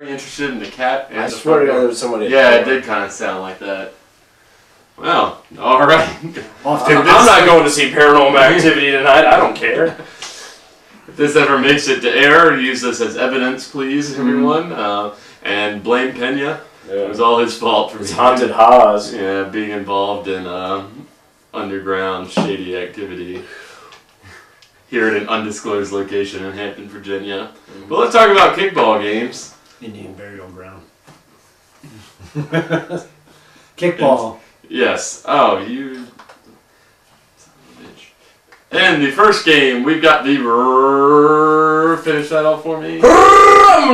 Interested in the cat. And I swear to God, there was somebody. Yeah, it did kind of sound like that. Well, all right. I'm not going to see Paranormal Activity tonight. I don't care. If this ever makes it to air, use this as evidence, please, everyone. And blame Pena. Yeah. It was all his fault for his haunted Haas. Yeah, being involved in underground shady activity here at an undisclosed location in Hampton, Virginia. But let's talk about kickball games. Indian burial ground. Kickball. Yes. Oh, you son of a bitch. And the first game, we've got the finish that off for me.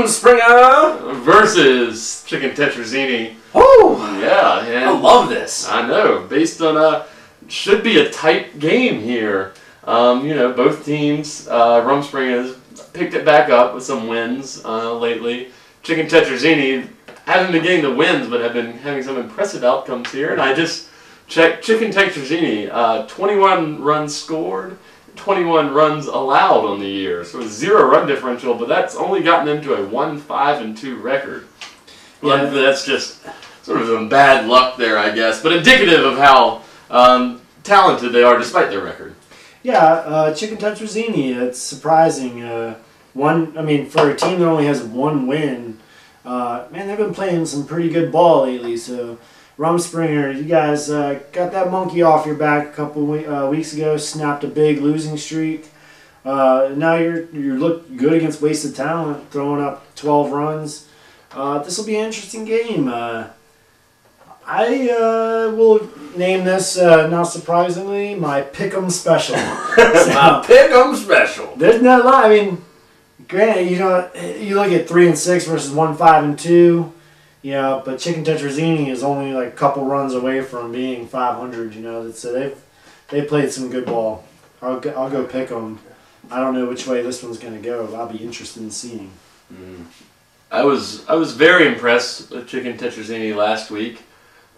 Springer versus Chicken Tetrazzini. Oh yeah, and I love this. I know. Based on should be a tight game here. You know, both teams. Rumspringa has picked it back up with some wins lately. Chicken Tetrazzini haven't been getting the wins, but have been having some impressive outcomes here. And I just checked Chicken Tetrazzini, 21 runs scored, 21 runs allowed on the year. So it's 0 run differential, but that's only gotten them to a 1-5-2 record. Yeah. That's just sort of some bad luck there, I guess, but indicative of how talented they are despite their record. Yeah, Chicken Tetrazzini, it's surprising. For a team that only has 1 win, man, they've been playing some pretty good ball lately. So, Rumspringa, you guys got that monkey off your back a couple weeks ago, snapped a big losing streak. Now you look good against Wasted Talent, throwing up 12 runs. This will be an interesting game. I will name this, not surprisingly, my Pick'em Special. My Pick'em Special. There's not a lot. I mean, granted, you look at 3-6 versus 1-5-2, but Chicken Tetrazzini is only like a couple runs away from being 500. So they've played some good ball. I'll go pick them. I don't know which way this one's gonna go. I'll be interested in seeing. I was very impressed with Chicken Tetrazzini last week.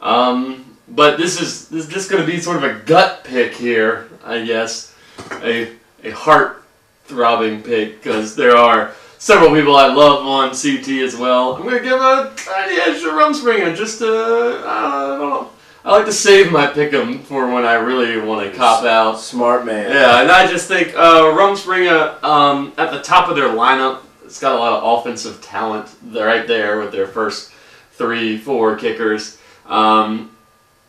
But this is just going to be sort of a gut pick here, I guess, a heart-throbbing pick, because there are several people I love on CT as well. I'm going to give a tiny edge to Rumspringa, just to, I don't know. I like to save my pick'em for when I really want to cop out. Smart man. Yeah, and I just think Rumspringa at the top of their lineup, it's got a lot of offensive talent right there with their first 3-4 kickers.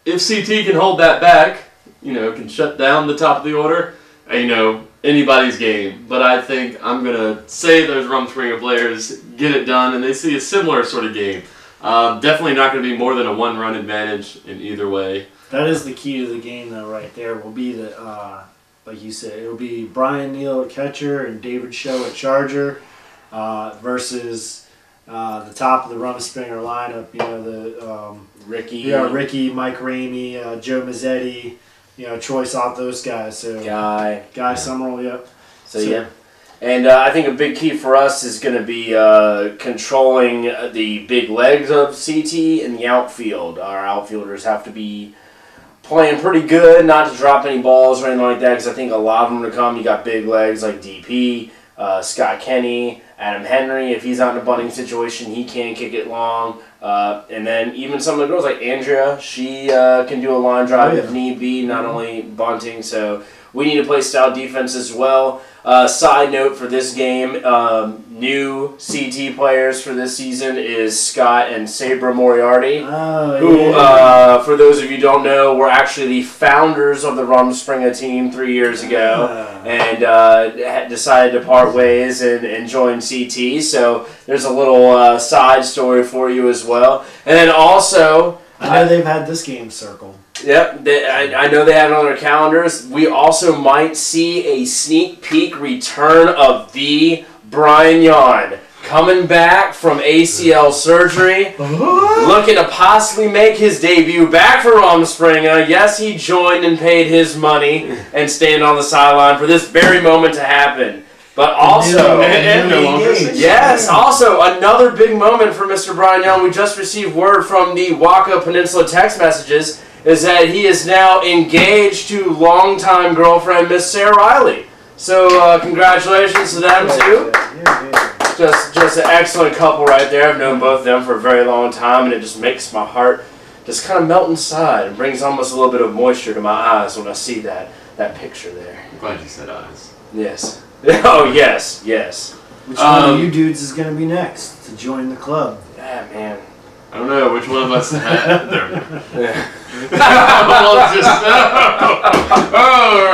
If CT can hold that back, can shut down the top of the order, anybody's game. But I think I'm going to say those Rumspringa players get it done, and they see a similar sort of game. Definitely not going to be more than a 1-run advantage in either way. That is the key to the game, though, right there. Will be the, like you said, it'll be Brian Neal at catcher and David Show at charger versus the top of the Rumspringa lineup. Ricky, Mike Ramey, Joe Mazzetti, Troy Soft, those guys. So Guy Summerall, yep. So yeah. And I think a big key for us is going to be controlling the big legs of CT in the outfield. Our outfielders have to be playing pretty good, not to drop any balls or anything like that, because I think a lot of them are going to come. You got big legs like DP, Scott Kenny, Adam Henry. If he's out in a bunting situation, he can kick it long. And then even some of the girls like Andrea, she can do a line drive if need be, not only bunting. So we need to play style defense as well. Side note for this game, new CT players for this season is Scott and Sabra Moriarty, who, for those of you who don't know, were actually the founders of the Rumspringa team 3 years ago, and decided to part ways and join CT. So there's a little side story for you as well. And then also, I know they've had this game circled. Yep, I know they have it on their calendars. We also might see a sneak peek return of the Brian Yarn coming back from ACL surgery, looking to possibly make his debut back for Rumspringa. Yes, he joined and paid his money and stand on the sideline for this very moment to happen. But also, also another big moment for Mr. Brian Young. We just received word from the WAKA Peninsula text messages is that he is now engaged to longtime girlfriend Miss Sarah Riley. So congratulations to them too. Just an excellent couple right there. I've known both of them for a very long time, and it just makes my heart just kind of melt inside and brings almost a little bit of moisture to my eyes when I see that picture there. I'm glad you said eyes. Yes. Oh, yes, yes. Which one of you dudes is going to be next to join the club? Yeah, man. I don't know which one of us had there. Yeah. Well, just,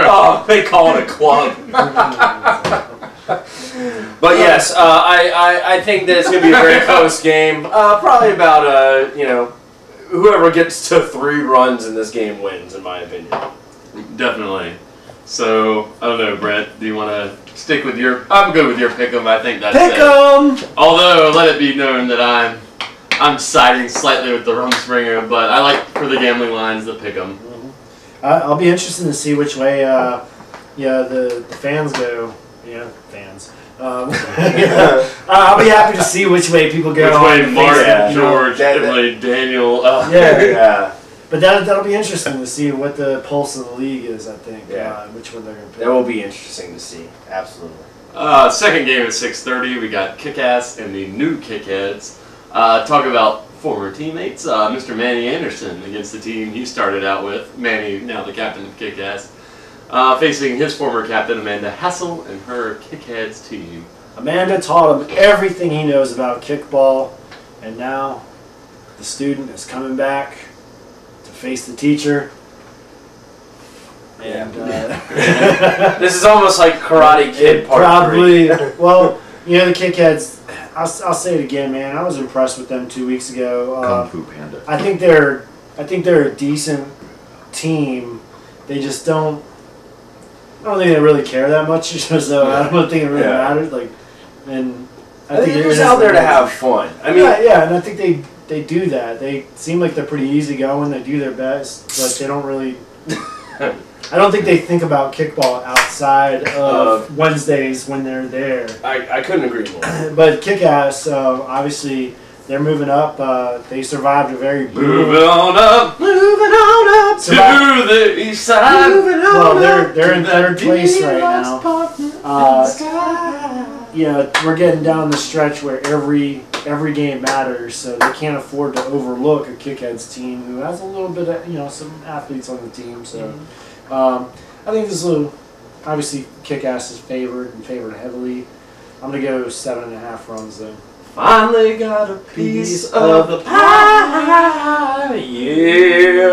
Oh, they call it a club. But yes, I think that it's going to be a very close game. Probably about, whoever gets to 3 runs in this game wins, in my opinion. Definitely. So, I don't know, Brent, do you want to stick with your... I'm good with your pick'em. I think that's it. Pick'em! Although, let it be known that I'm siding slightly with the Rumspringa, but I like, for the gambling lines, the pick'em. I'll be interested to see which way the fans go. Yeah, fans. I'll be happy to see which way people go. Which way on Mark, Facebook, George, Emily, Daniel... yeah. But that'll be interesting to see what the pulse of the league is, I think. Yeah. Which one they're going to pick. That will be interesting to see. Absolutely. Second game at 6:30, we got Kick-Ass and the new Kickheads. Talk about former teammates. Mr. Manny Anderson against the team he started out with. Manny, now the captain of Kick-Ass. Facing his former captain, Amanda Hassel, and her Kickheads team. Amanda taught him everything he knows about kickball, and now the student is coming back to face the teacher. And this is almost like Karate Kid Part 3. Well, the Kickheads, I'll say it again, man. I was impressed with them 2 weeks ago. Kung Fu Panda. I think they're a decent team. They just don't. I don't think they really care that much, so I don't think it really matters. And I think they're just out there to have fun. I mean, and I think they do that. They seem like they're pretty easygoing. They do their best, but they don't really. I don't think they think about kickball outside of Wednesdays when they're there. I couldn't agree more. But Kick-Ass, obviously, they're moving up. They survived a very brutal... Moving on up to the east side. Well, they're in third place right now. We're getting down the stretch where every game matters, so they can't afford to overlook a Kickheads team who has a little bit of some athletes on the team. So I think this will obviously Kick-Ass is favored heavily. I'm gonna go 7.5 runs though. Finally got a piece of the pie. Yeah.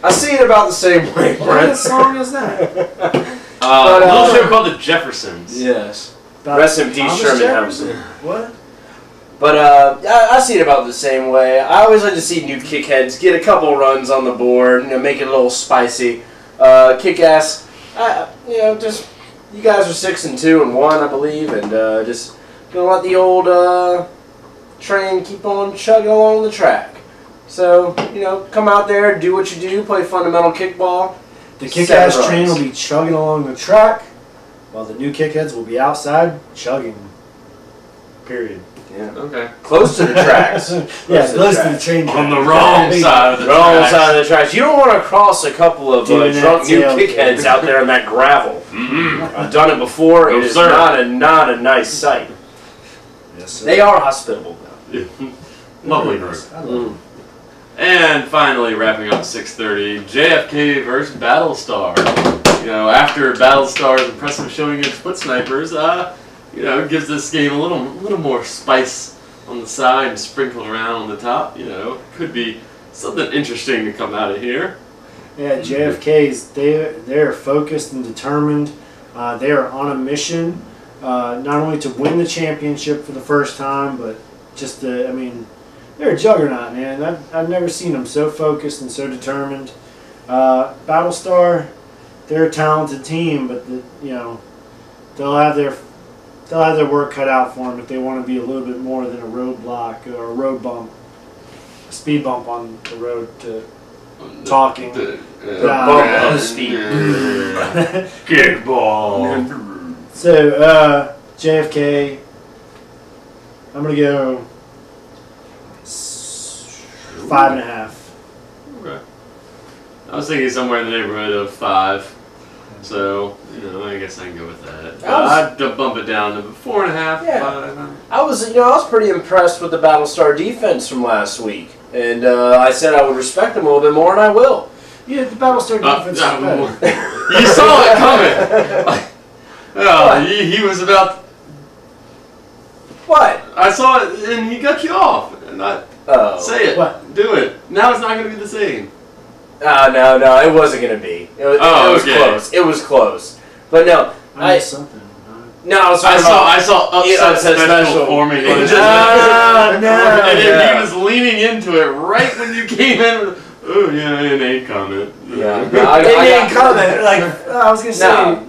I see it about the same way, Brent. What song is that? A little show called The Jeffersons. Yes. Rest in peace, Sherman Hemsley. What? But I see it about the same way. I always like to see new Kickheads get a couple runs on the board, make it a little spicy. Kick-Ass, just you guys are 6-2 and 1, I believe, and just gonna let the old train keep on chugging along the track. So come out there, do what you do, play fundamental kickball. The Kick-Ass train will be chugging along the track, while the new Kickheads will be outside chugging. Period. Yeah. Okay. Close to the tracks. Close to the train. On the wrong side of the tracks. Wrong side of the tracks. You don't want to cross a couple of drunk new Kickheads out there in that gravel. I've done it before. It is not a nice sight. Yes, sir. They are hospitable, though. Lovely group. And finally, wrapping up 6:30, JFK versus Battlestar. After Battlestar's impressive showing against Foot Snipers, it gives this game a little more spice on the side and sprinkled around on the top. Could be something interesting to come out of here. Yeah, JFK's they're focused and determined. They are on a mission, not only to win the championship for the first time, but just they're a juggernaut, man. I've never seen them so focused and so determined. Battlestar, they're a talented team, but they'll have their work cut out for them if they want to be a little bit more than a roadblock or a road bump, a speed bump on the road to talking. The bump of the speed. Kickball. So JFK, I'm gonna go 5.5. Okay. I was thinking somewhere in the neighborhood of 5. So, I guess I can go with that. I'd bump it down to 4.5. Yeah. 5. I was pretty impressed with the Battlestar defense from last week, and I said I would respect them a little bit more, and I will. Yeah, the Battlestar defense is better. You saw it coming. He was about. What? I saw it, and he cut you off. And say it. What? Do it. Now it's not going to be the same. No, it wasn't going to be. It was okay. close. It was close. But no, I missed something. No, I saw upset special for me. No. And then he was leaning into it right when you came in. Oh yeah, an 8 comment. Yeah, I didn't comment. Like I was gonna say.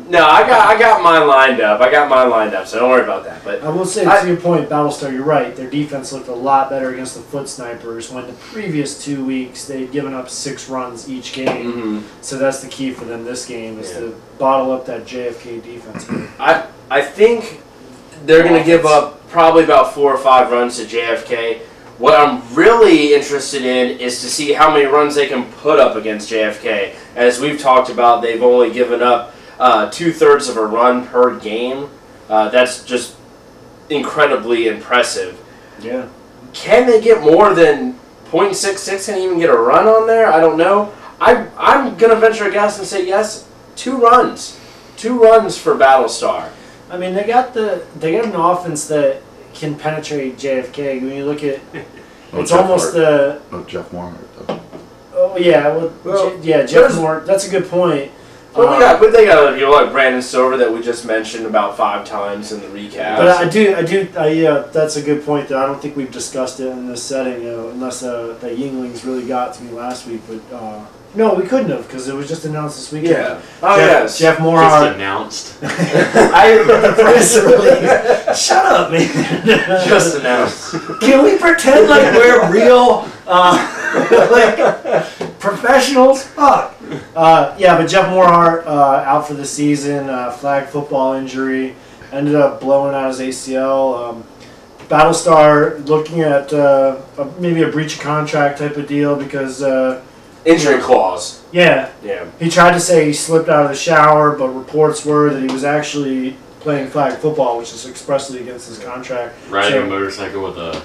No, I got mine lined up. So don't worry about that. But I will say to your point, Battlestar, you're right. Their defense looked a lot better against the foot snipers. When the previous 2 weeks they'd given up 6 runs each game. Mm-hmm. So that's the key for them this game is to bottle up that JFK defense. I think they're going to give up probably about 4 or 5 runs to JFK. What I'm really interested in is to see how many runs they can put up against JFK. As we've talked about, they've only given up 2/3 of a run per game. That's just incredibly impressive. Yeah. Can they get more than .66 and even get a run on there? I don't know. I'm going to venture a guess and say yes, 2 runs. 2 runs for Battlestar. I mean, they got an offense that can penetrate JFK. When you look at, it's almost the. Oh, Jeff Moore. Though. Oh yeah, Jeff Moore. That's a good point. But they got like Brandon Silver that we just mentioned about 5 times in the recap. But yeah, that's a good point. Though I don't think we've discussed it in this setting, unless the Yinglings really got to me last week. But no, we couldn't have because it was just announced this weekend. Yeah. Oh yes. Jeff Moore. Just announced. The press release. Shut up, man. Just announced. Can we pretend like we're real, like professionals? Fuck. Yeah, but Jeff Moorhart out for the season. Flag football injury. Ended up blowing out his ACL. Battlestar looking at maybe a breach of contract type of deal because. Injury clause. Yeah. Yeah. He tried to say he slipped out of the shower, but reports were that he was actually playing flag football, which is expressly against his contract. Riding a motorcycle with a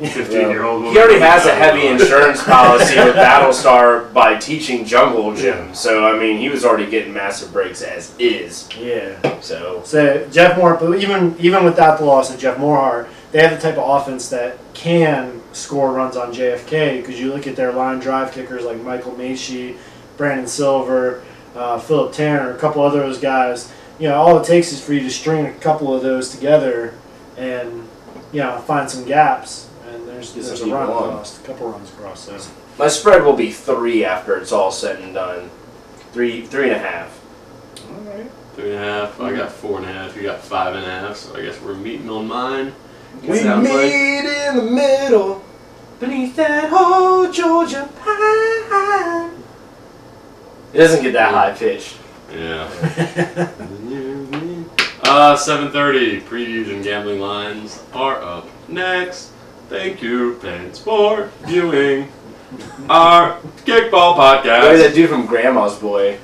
15-year-old woman. He already has a heavy insurance policy with Battlestar by teaching jungle gym. So, I mean, he was already getting massive breaks as is. Yeah. So Jeff Moore, but even without the loss of Jeff Moorhart, they have the type of offense that can score runs on JFK because you look at their line drive kickers like Michael Macy, Brandon Silver, Philip Tanner, a couple other those guys. All it takes is for you to string a couple of those together and find some gaps, and there's a run across, a couple runs across. So. My spread will be 3 after it's all said and done. 3.5. All right. 3.5. I got 4.5. You got 5.5. So I guess we're meeting on mine. We meet in the middle beneath that old Georgia pine. It doesn't get that high pitched. Yeah. 7:30. Previews and gambling lines are up next. Thank you, fans, for viewing our kickball podcast. What did that dude from Grandma's Boy?